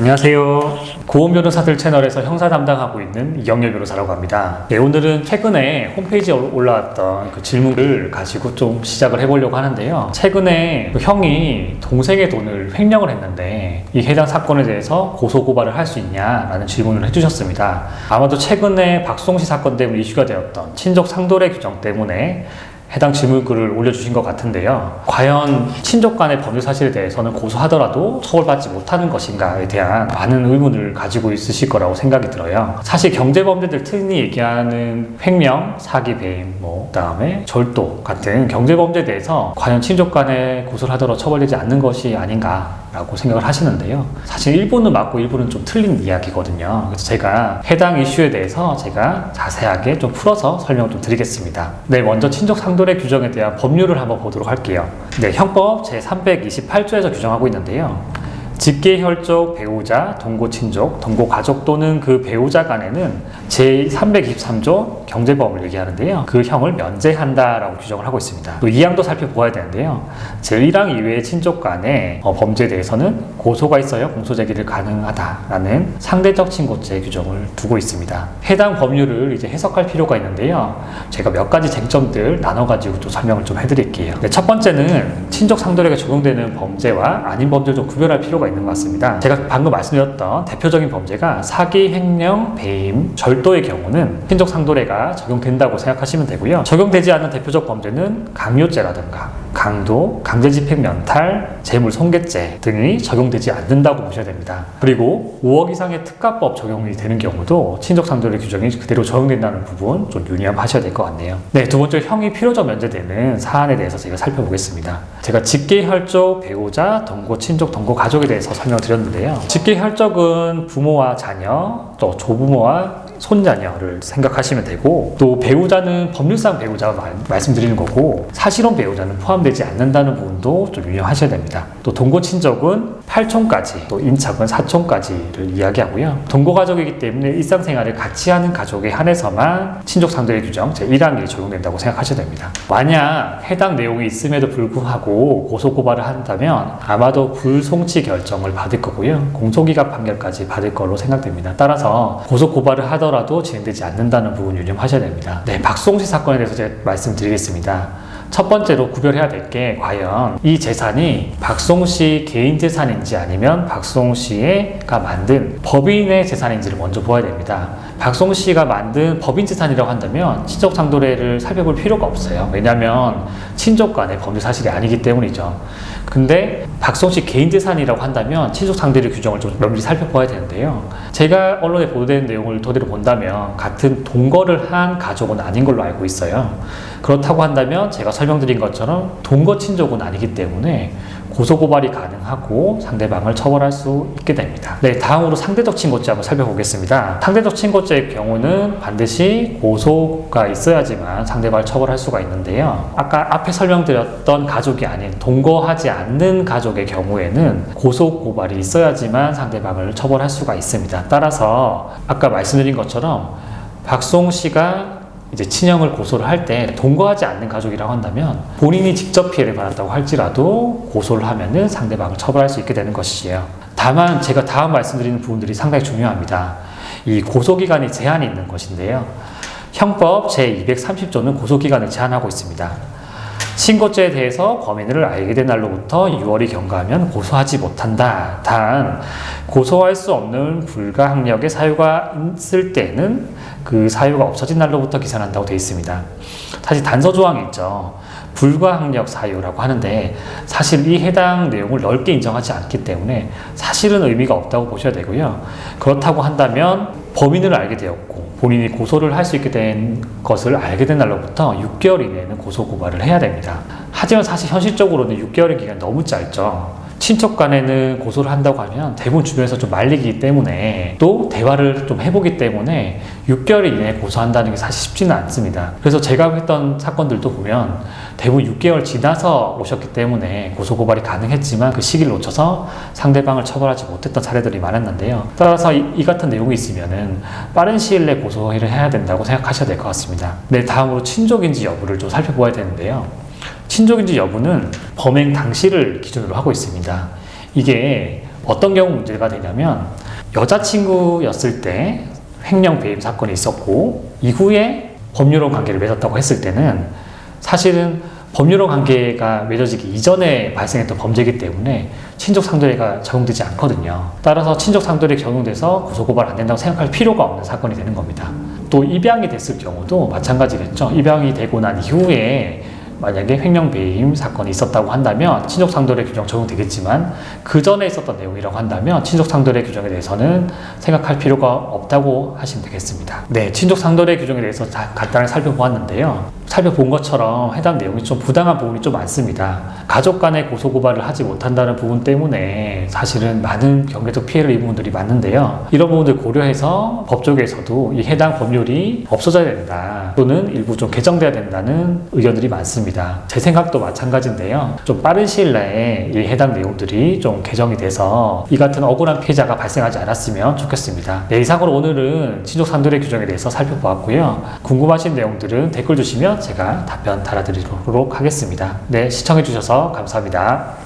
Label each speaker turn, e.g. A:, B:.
A: 안녕하세요. 고은 변호사들 채널에서 형사 담당하고 있는 이경렬 변호사라고 합니다. 네, 오늘은 최근에 홈페이지에 올라왔던 그 질문을 가지고 좀 시작을 해보려고 하는데요. 최근에 그 형이 동생의 돈을 횡령을 했는데 이 해당 사건에 대해서 고소고발을 할 수 있냐라는 질문을 해주셨습니다. 아마도 최근에 박송씨 사건 때문에 이슈가 되었던 친족 상도례 규정 때문에 해당 질문글을 올려주신 것 같은데요. 과연 친족 간의 범죄 사실에 대해서는 고소하더라도 처벌받지 못하는 것인가에 대한 많은 의문을 가지고 있으실 거라고 생각이 들어요. 사실 경제범죄들 흔히 얘기하는 횡령, 사기, 배임, 그다음에 절도 같은 경제범죄에 대해서 과연 친족 간에 고소를 하더라도 처벌되지 않는 것이 아닌가라고 생각을 하시는데요. 사실 일부는 맞고 일부는 좀 틀린 이야기거든요. 그래서 제가 해당 이슈에 대해서 제가 자세하게 좀 풀어서 설명을 좀 드리겠습니다. 네, 먼저 친족 상도례 규정에 대한 법률을 한번 보도록 할게요. 네, 형법 제328조에서 규정하고 있는데요. 직계혈족, 배우자, 동거친족, 동거가족 또는 그 배우자 간에는 제323조 경제법을 얘기하는데요. 그 형을 면제한다라고 규정을 하고 있습니다. 또 2항도 살펴보아야 되는데요. 제1항 이외의 친족 간의 범죄에 대해서는 고소가 있어야 공소제기를 가능하다라는 상대적 친고죄 규정을 두고 있습니다. 해당 법률을 이제 해석할 필요가 있는데요. 제가 몇 가지 쟁점들 나눠가지고 또 설명을 좀 해드릴게요. 네, 첫 번째는 친족 상도례가 적용되는 범죄와 아닌 범죄를 좀 구별할 필요가 있는 것 같습니다. 제가 방금 말씀드렸던 대표적인 범죄가 사기, 횡령, 배임, 절도의 경우는 친족 상도례가 적용된다고 생각하시면 되고요. 적용되지 않는 대표적 범죄는 강요죄라든가 강도, 강제집행 면탈, 재물손괴죄 등이 적용되지 않는다고 보셔야 됩니다. 그리고 5억 이상의 특가법 적용이 되는 경우도 친족 상도례 규정이 그대로 적용된다는 부분 좀 유념하셔야 될 것 같네요. 네, 두 번째 형이 필요적 면제되는 사안에 대해서 제가 살펴보겠습니다. 제가 직계혈족, 배우자, 동거친족, 동거가족에 대해서 설명을 드렸는데요. 직계혈족은 부모와 자녀, 또 조부모와 손자녀를 생각하시면 되고, 또 배우자는 법률상 배우자가 말씀드리는 거고 사실혼 배우자는 포함되지 않는다는 부분도 좀 유념하셔야 됩니다. 또 동거친족은 8촌까지, 또 인척은 4촌까지를 이야기하고요. 동거가족이기 때문에 일상생활을 같이 하는 가족에 한해서만 친족 상도례 규정 제1항이 적용된다고 생각하셔야 됩니다. 만약 해당 내용이 있음에도 불구하고 고소고발을 한다면 아마도 불송치 결정을 받을 거고요. 공소기각 판결까지 받을 걸로 생각됩니다. 따라서 고소고발을 하더라도 진행되지 않는다는 부분 유념하셔야 됩니다. 네, 박송씨 사건에 대해서 제가 말씀드리겠습니다. 첫 번째로 구별해야 될 게 과연 이 재산이 박송씨 개인 재산인지 아니면 박송씨가 만든 법인의 재산인지를 먼저 보아야 됩니다. 박송씨가 만든 법인 재산이라고 한다면 친족 상도례를 살펴볼 필요가 없어요. 왜냐하면 친족 간의 범죄 사실이 아니기 때문이죠. 근데 박송씨 개인 재산이라고 한다면 친족 상도례 규정을 좀 면밀히 살펴봐야 되는데요. 제가 언론에 보도된 내용을 토대로 본다면 같은 동거를 한 가족은 아닌 걸로 알고 있어요. 그렇다고 한다면 제가 설명드린 것처럼 동거 친족은 아니기 때문에 고소고발이 가능하고 상대방을 처벌할 수 있게 됩니다. 네, 다음으로 상대적 친고죄 한번 살펴보겠습니다. 상대적 친고죄의 경우는 반드시 고소가 있어야지만 상대방을 처벌할 수가 있는데요. 아까 앞에 설명드렸던 가족이 아닌 동거하지 않는 가족의 경우에는 고소고발이 있어야지만 상대방을 처벌할 수가 있습니다. 따라서 아까 말씀드린 것처럼 박송씨가 이제 친형을 고소를 할 때 동거하지 않는 가족이라고 한다면 본인이 직접 피해를 받았다고 할지라도 고소를 하면은 상대방을 처벌할 수 있게 되는 것이에요. 다만 제가 다음 말씀드리는 부분들이 상당히 중요합니다. 이 고소기간이 제한이 있는 것인데요. 형법 제230조는 고소기간을 제한하고 있습니다. 신고죄에 대해서 범인을 알게 된 날로부터 6월이 경과하면 고소하지 못한다. 단 고소할 수 없는 불가항력의 사유가 있을 때는 그 사유가 없어진 날로부터 기산한다고 되어 있습니다. 사실 단서 조항이 있죠. 불가항력 사유라고 하는데 사실 이 해당 내용을 넓게 인정하지 않기 때문에 사실은 의미가 없다고 보셔야 되고요. 그렇다고 한다면 범인을 알게 되었고 본인이 고소를 할 수 있게 된 것을 알게 된 날로부터 6개월 이내에는 고소고발을 해야 됩니다. 하지만 사실 현실적으로는 6개월의 기간이 너무 짧죠. 친척 간에는 고소를 한다고 하면 대부분 주변에서 좀 말리기 때문에 또 대화를 좀 해보기 때문에 6개월 이내에 고소한다는 게 사실 쉽지는 않습니다. 그래서 제가 했던 사건들도 보면 대부분 6개월 지나서 오셨기 때문에 고소고발이 가능했지만 그 시기를 놓쳐서 상대방을 처벌하지 못했던 사례들이 많았는데요. 따라서 이 같은 내용이 있으면은 빠른 시일 내에 고소를 해야 된다고 생각하셔야 될 것 같습니다. 네, 다음으로 친족인지 여부를 좀 살펴보아야 되는데요. 친족인지 여부는 범행 당시를 기준으로 하고 있습니다. 이게 어떤 경우 문제가 되냐면 여자친구였을 때 횡령 배임 사건이 있었고 이후에 법률혼 관계를 맺었다고 했을 때는 사실은 법률혼 관계가 맺어지기 이전에 발생했던 범죄이기 때문에 친족상도례가 적용되지 않거든요. 따라서 친족상도례 적용돼서 고소고발 안 된다고 생각할 필요가 없는 사건이 되는 겁니다. 또 입양이 됐을 경우도 마찬가지겠죠. 입양이 되고 난 이후에 만약에 횡령 배임 사건이 있었다고 한다면 친족상도례 규정 적용되겠지만 그 전에 있었던 내용이라고 한다면 친족상도례 규정에 대해서는 생각할 필요가 없다고 하시면 되겠습니다. 네, 친족상도례 규정에 대해서 간단하게 살펴보았는데요. 살펴본 것처럼 해당 내용이 좀 부당한 부분이 좀 많습니다. 가족 간의 고소고발을 하지 못한다는 부분 때문에 사실은 많은 경제적 피해를 입은 분들이 많은데요. 이런 부분들 고려해서 법조계에서도 이 해당 법률이 없어져야 된다 또는 일부 좀 개정돼야 된다는 의견들이 많습니다. 제 생각도 마찬가지인데요. 좀 빠른 시일 내에 이 해당 내용들이 좀 개정이 돼서 이 같은 억울한 피해자가 발생하지 않았으면 좋겠습니다. 네, 이상으로 오늘은 친족상도례 규정에 대해서 살펴보았고요. 궁금하신 내용들은 댓글 주시면 제가 답변 달아드리도록 하겠습니다. 네, 시청해주셔서 감사합니다.